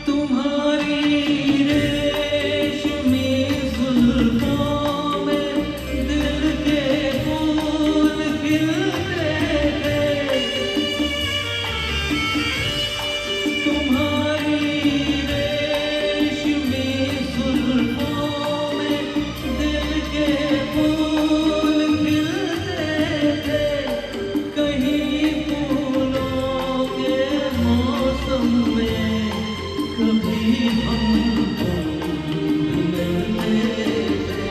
तुम्हारी रेशमी जुल्फों में दिल के फूल खिलते थे। तुम्हारी रेशमी जुल्फों में दिल के फूल खिलते थे। कहीं फूलों के मौसम में कभी हमको मिलते थे।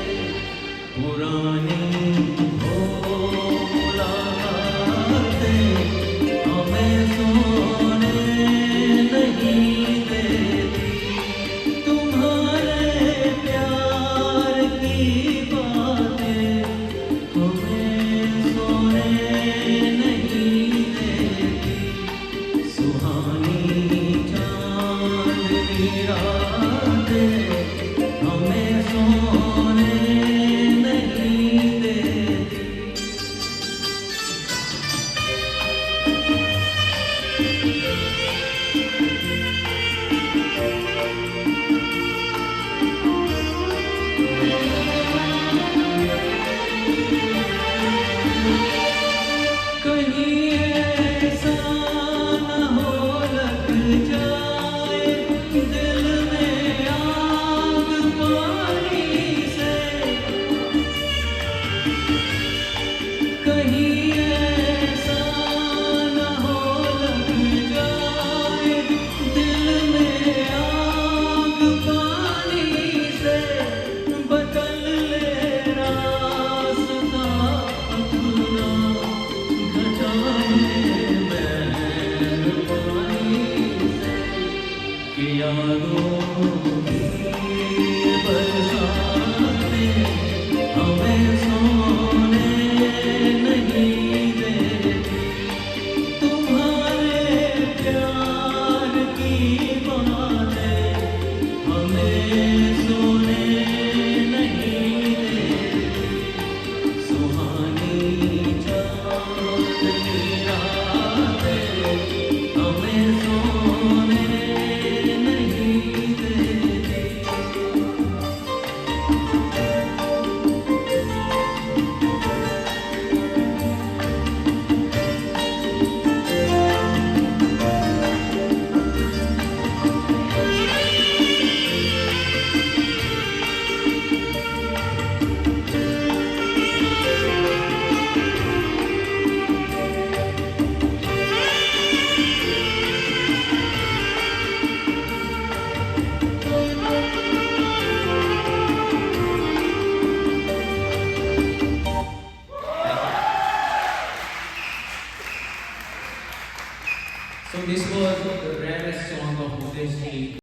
पुरानी वो मुलाकातें हमें सोने नहीं देती। तुम्हारे प्यार की बातें हमें सोने नहीं देती। सुहानी चांदनी रातें हमें सोने नहीं देती। कहीं ऐसा न हो लग जाए दिल में आग पानी से। कहीं ऐसा न हो लग जाए दिल में आग पानी से। बदल ले रास्ता अपना घटाए मेहरबानी से। कि यादों की बरसातें हमें सोने नहीं देती। तुम्हारे प्यार की बातें हमें सोने नहीं देती। सुहानी चांदनी रातें हमें सोने नहीं देती। So this was the rarest song of this week.